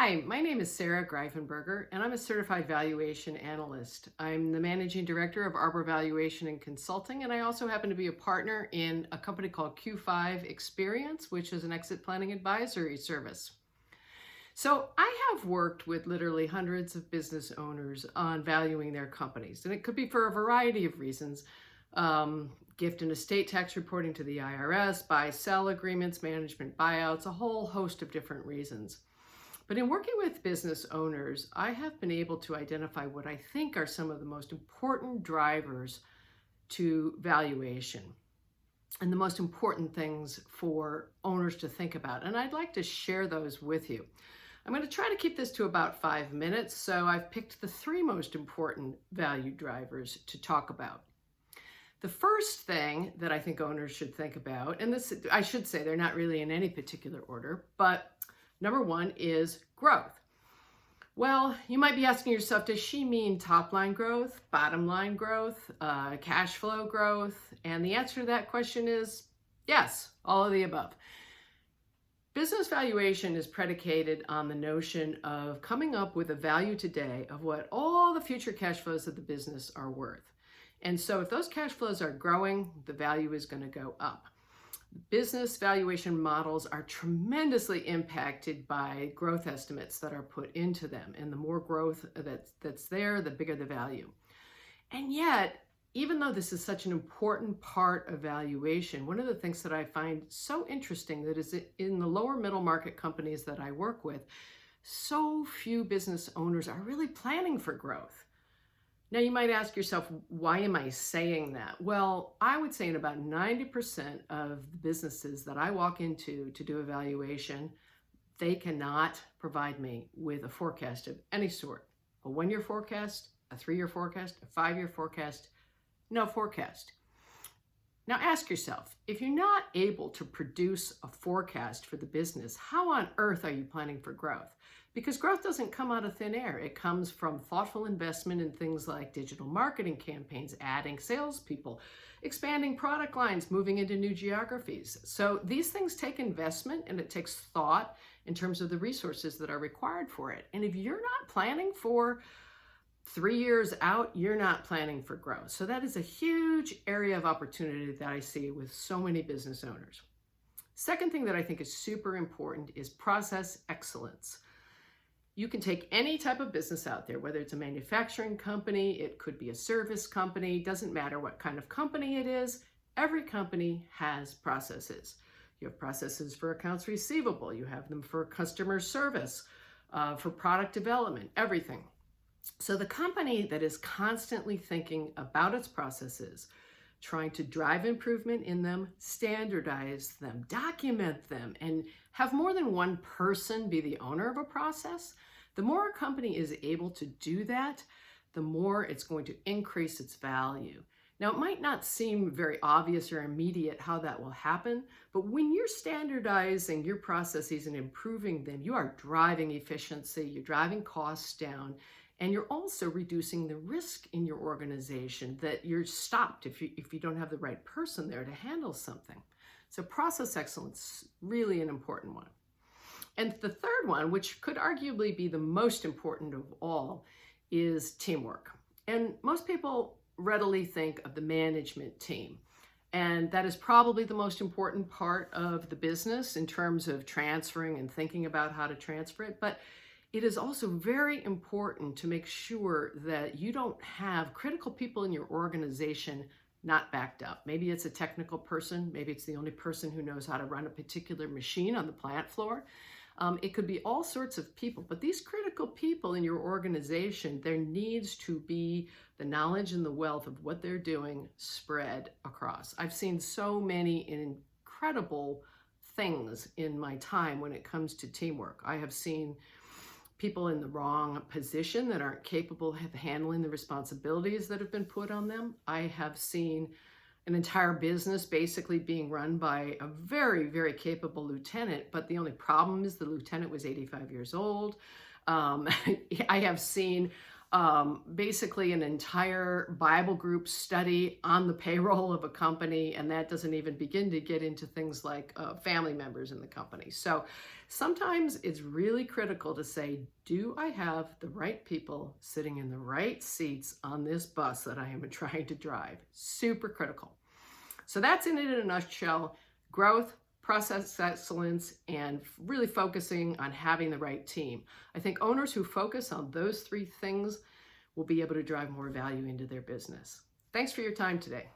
Hi, my name is Sarah Greifenberger, and I'm a certified valuation analyst. I'm the managing director of Arbor Valuation and Consulting, and I also happen to be a partner in a company called Q5 Experience, which is an exit planning advisory service. So I have worked with literally hundreds of business owners on valuing their companies, and it could be for a variety of reasons. Gift and estate tax reporting to the IRS, buy-sell agreements, management buyouts, a whole host of different reasons. But in working with business owners, I have been able to identify what I think are some of the most important drivers to valuation and the most important things for owners to think about. And I'd like to share those with you. I'm going to try to keep this to about 5 minutes, so I've picked the three most important value drivers to talk about. The first thing that I think owners should think about, and this, I should say they're not really in any particular order, but number one is growth. Well, you might be asking yourself, does she mean top line growth, bottom line growth, cash flow growth? And the answer to that question is yes, all of the above. Business valuation is predicated on the notion of coming up with a value today of what all the future cash flows of the business are worth. And so if those cash flows are growing, the value is going to go up. Business valuation models are tremendously impacted by growth estimates that are put into them. And the more growth that's there, the bigger the value. And yet, even though this is such an important part of valuation, one of the things that I find so interesting that is in the lower middle market companies that I work with, so few business owners are really planning for growth. Now, you might ask yourself, why am I saying that? Well, I would say in about 90% of the businesses that I walk into to do evaluation, they cannot provide me with a forecast of any sort. A 1-year forecast, a 3-year forecast, a 5-year forecast, no forecast. Now ask yourself, if you're not able to produce a forecast for the business, how on earth are you planning for growth? Because growth doesn't come out of thin air. It comes from thoughtful investment in things like digital marketing campaigns, adding salespeople, expanding product lines, moving into new geographies. So these things take investment and it takes thought in terms of the resources that are required for it. And if you're not planning for 3 years out, you're not planning for growth. So that is a huge area of opportunity that I see with so many business owners. Second thing that I think is super important is process excellence. You can take any type of business out there, whether it's a manufacturing company, it could be a service company, doesn't matter what kind of company it is. Every company has processes. You have processes for accounts receivable, you have them for customer service, for product development, everything. So the company that is constantly thinking about its processes, trying to drive improvement in them, standardize them, document them, and have more than one person be the owner of a process, the more a company is able to do that, the more it's going to increase its value. Now, it might not seem very obvious or immediate how that will happen, but when you're standardizing your processes and improving them, you are driving efficiency, you're driving costs down, and you're also reducing the risk in your organization that you're stopped if you don't have the right person there to handle something. So process excellence, really an important one. And the third one, which could arguably be the most important of all, is teamwork. And most people readily think of the management team. And that is probably the most important part of the business in terms of transferring and thinking about how to transfer it. But it is also very important to make sure that you don't have critical people in your organization not backed up. Maybe it's a technical person, maybe it's the only person who knows how to run a particular machine on the plant floor. It could be all sorts of people, but these critical people in your organization, there needs to be the knowledge and the wealth of what they're doing spread across. I've seen so many incredible things in my time when it comes to teamwork. I have seen people in the wrong position that aren't capable of handling the responsibilities that have been put on them. I have seen an entire business basically being run by a very, very capable lieutenant, but the only problem is the lieutenant was 85 years old. I have seen basically an entire Bible group study on the payroll of a company, and that doesn't even begin to get into things like family members in the company. So sometimes it's really critical to say, do I have the right people sitting in the right seats on this bus that I am trying to drive? Super critical. So that's in it in a nutshell: growth, process excellence, and really focusing on having the right team. I think owners who focus on those three things will be able to drive more value into their business. Thanks for your time today.